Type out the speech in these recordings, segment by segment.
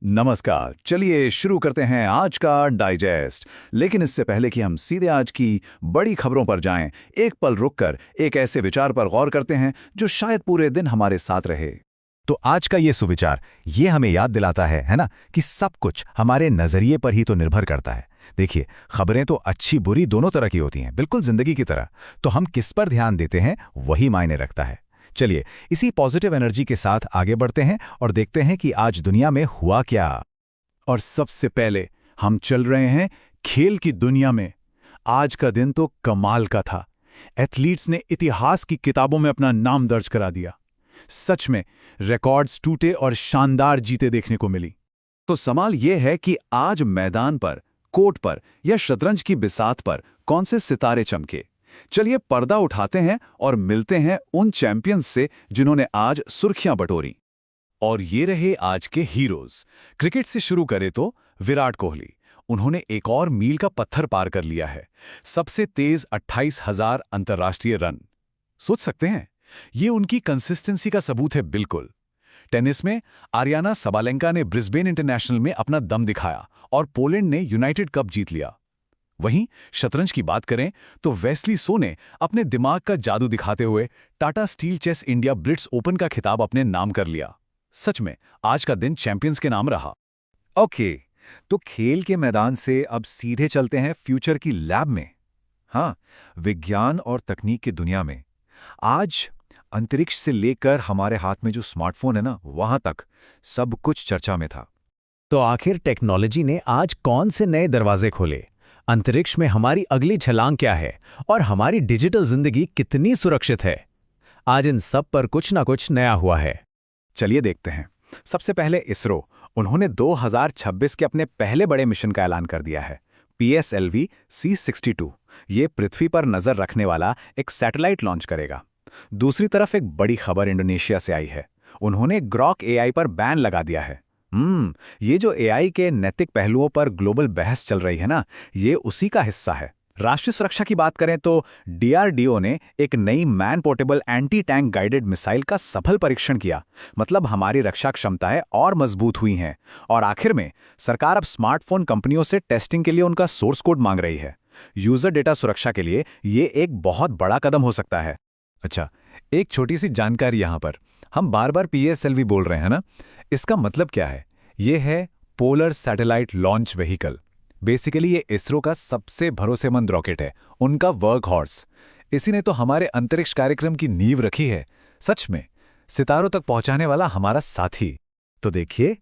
नमस्कार। चलिए शुरू करते हैं आज का डाइजेस्ट। लेकिन इससे पहले कि हम सीधे आज की बड़ी खबरों पर जाएं, एक पल रुककर एक ऐसे विचार पर गौर करते हैं जो शायद पूरे दिन हमारे साथ रहे। तो आज का ये सुविचार ये हमें याद दिलाता है ना, कि सब कुछ हमारे नजरिए पर ही तो निर्भर करता है। देखिए, खबरें तो अच्छी बुरी दोनों तरह की होती हैं, बिल्कुल जिंदगी की तरह। तो हम किस पर ध्यान देते हैं वही मायने रखता है। चलिए इसी पॉजिटिव एनर्जी के साथ आगे बढ़ते हैं और देखते हैं कि आज दुनिया में हुआ क्या। और सबसे पहले हम चल रहे हैं खेल की दुनिया में। आज का दिन तो कमाल का था। एथलीट्स ने इतिहास की किताबों में अपना नाम दर्ज करा दिया। सच में रिकॉर्ड्स टूटे और शानदार जीते देखने को मिली। तो सवाल यह है कि आज मैदान पर, कोर्ट पर या शतरंज की बिसात पर कौन से सितारे चमके। चलिए पर्दा उठाते हैं और मिलते हैं उन चैंपियंस से जिन्होंने आज सुर्खियां बटोरी। और ये रहे आज के हीरोज। क्रिकेट से शुरू करें तो विराट कोहली। उन्होंने एक और मील का पत्थर पार कर लिया है। सबसे तेज 28,000 अंतर्राष्ट्रीय रन। सोच सकते हैं, ये उनकी कंसिस्टेंसी का सबूत है। बिल्कुल। टेनिस में आरियाना सबालेंका ने ब्रिस्बेन इंटरनेशनल में अपना दम दिखाया और पोलैंड ने यूनाइटेड कप जीत लिया। वहीं शतरंज की बात करें तो वेस्ली सो ने अपने दिमाग का जादू दिखाते हुए Tata steel chess India blitz open का खिताब अपने नाम कर लिया। सच में आज का दिन चैंपियंस के नाम रहा। ओके, तो खेल के मैदान से अब सीधे चलते हैं फ्यूचर की लैब में। हाँ, विज्ञान और तकनीक की दुनिया में आज अंतरिक्ष से लेकर हमारे हाथ में जो स्मार्टफोन है ना, वहां तक सब कुछ चर्चा में था। तो आखिर टेक्नोलॉजी ने आज कौन से नए दरवाजे खोले? अंतरिक्ष में हमारी अगली छलांग क्या है और हमारी डिजिटल जिंदगी कितनी सुरक्षित है? आज इन सब पर कुछ ना कुछ नया हुआ है। चलिए देखते हैं। सबसे पहले इसरो। उन्होंने 2026 के अपने पहले बड़े मिशन का ऐलान कर दिया है। PSLV-C62 ये पृथ्वी पर नजर रखने वाला एक सैटेलाइट लॉन्च करेगा। दूसरी तरफ एक बड़ी खबर इंडोनेशिया से आई है। उन्होंने ग्रॉक AI पर बैन लगा दिया है। ये जो AI के नैतिक पहलुओं पर ग्लोबल बहस चल रही है ना, ये उसी का हिस्सा है। राष्ट्रीय सुरक्षा की बात करें तो DRDO ने एक नई man portable anti tank guided missile का सफल परीक्षण किया। मतलब हमारी रक्षा क्षमताएं और मजबूत हुई हैं। और आखिर में सरकार अब स्मार्टफोन कंपनियों से टेस्टिंग के लिए उनका सोर्स कोड मांग रही है। यूजर डेटा सुरक्षा के लिए ये एक बहुत बड़ा कदम हो सकता है। अच्छा, एक छोटी सी जानकारी यहां पर। हम बार बार PSLV बोल रहे हैं ना, इसका मतलब क्या है? ये है polar satellite launch vehicle. Basically ये इसरो का सबसे भरोसेमंद रॉकेट है, उनका वर्क हॉर्स। इसी ने तो हमारे अंतरिक्ष कार्यक्रम की नींव रखी है। सच में सितारों तक पहुंचाने वाला हमारा साथी। तो देखिए,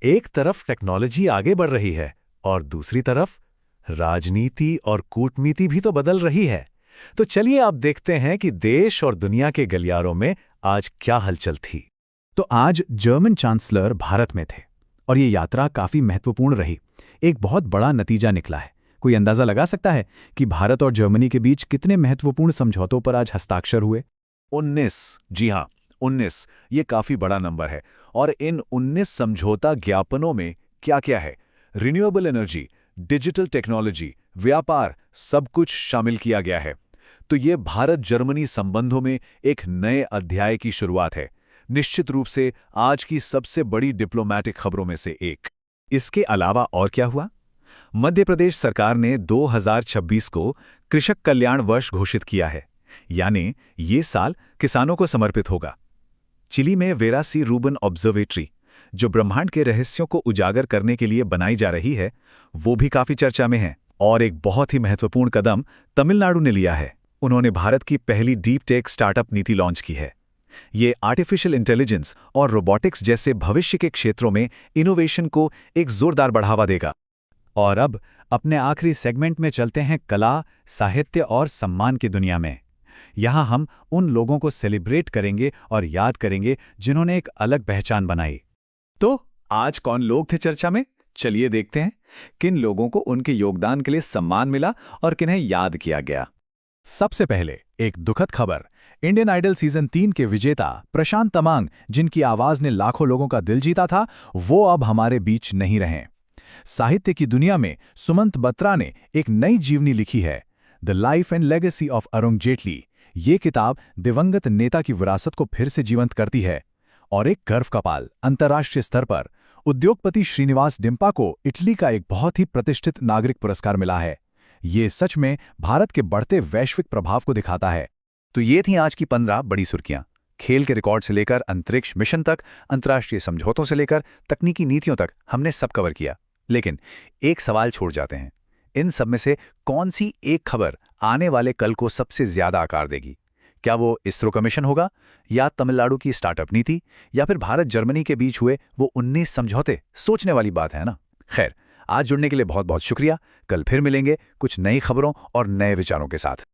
एक तरफ टेक्नोलॉजी आगे बढ़ रही है और दूसरी तरफ राजनीति और कूटनीति भी तो बदल रही है। तो चलिए आप देखते हैं कि देश और दुनिया के गलियारों में आज क्या हलचल थी। तो आज जर्मन चांसलर भारत में थे और ये यात्रा काफी महत्वपूर्ण रही। एक बहुत बड़ा नतीजा निकला है। कोई अंदाजा लगा सकता है कि भारत और जर्मनी के बीच कितने महत्वपूर्ण समझौतों पर आज हस्ताक्षर हुए? 19। जी हाँ, 19। ये काफी बड़ा नंबर है। और इन 19 समझौता ज्ञापनों में क्या क्या है? रिन्यूएबल एनर्जी, डिजिटल टेक्नोलॉजी, व्यापार, सब कुछ शामिल किया गया है। तो ये भारत जर्मनी संबंधों में एक नए अध्याय की शुरुआत है। निश्चित रूप से आज की सबसे बड़ी डिप्लोमैटिक खबरों में से एक। इसके अलावा और क्या हुआ? मध्य प्रदेश सरकार ने 2026 को कृषक कल्याण वर्ष घोषित किया है। यानी ये साल किसानों को समर्पित होगा। चिली में वेरा सी रूबन ऑब्जर्वेटरी, जो ब्रह्मांड के रहस्यों को उजागर करने के लिए बनाई जा रही है, वो भी काफी चर्चा में है। और एक बहुत ही महत्वपूर्ण कदम तमिलनाडु ने लिया है। उन्होंने भारत की पहली डीप टेक स्टार्टअप नीति लॉन्च की है। ये आर्टिफिशियल इंटेलिजेंस और रोबोटिक्स जैसे भविष्य के क्षेत्रों में इनोवेशन को एक जोरदार बढ़ावा देगा। और अब अपने आखिरी सेगमेंट में चलते हैं कला, साहित्य और सम्मान की दुनिया में। यहाँ हम उन लोगों को सेलिब्रेट करेंगे और याद करेंगे जिन्होंने एक अलग पहचान बनाई। तो आज कौन लोग थे चर्चा में? चलिए देखते हैं किन लोगों को उनके योगदान के लिए सम्मान मिला और किन्हें याद किया गया। सबसे पहले एक दुखद खबर। इंडियन आइडल सीजन 3 के विजेता प्रशांत तमांग, जिनकी आवाज ने लाखों लोगों का दिल जीता था, वो अब हमारे बीच नहीं रहे। साहित्य की दुनिया में सुमंत बत्रा ने एक नई जीवनी लिखी है, the life and legacy of Arun Jaitley. ये किताब दिवंगत नेता की विरासत को फिर से जीवंत करती है। और एक गर्व का पाल, अंतर्राष्ट्रीय स्तर पर उद्योगपति श्रीनिवास डिम्पा को इटली का एक बहुत ही प्रतिष्ठित नागरिक पुरस्कार मिला है। ये सच में भारत के बढ़ते वैश्विक प्रभाव को दिखाता है। तो ये थी आज की 15 बड़ी सुर्खियां। खेल के रिकॉर्ड से लेकर अंतरिक्ष मिशन तक, अंतर्राष्ट्रीय समझौतों से लेकर तकनीकी नीतियों तक हमने सब कवर किया। लेकिन एक सवाल छोड़ जाते हैं, इन सब में से कौन सी एक खबर आने वाले कल को सबसे ज्यादा आकार देगी? क्या वो इसरो का मिशन होगा, या तमिलनाडु की स्टार्टअप नीति, या फिर भारत जर्मनी के बीच हुए वो 19 समझौते? सोचने वाली बात है ना। खैर, आज जुड़ने के लिए बहुत बहुत शुक्रिया। कल फिर मिलेंगे कुछ नई खबरों और नए विचारों के साथ।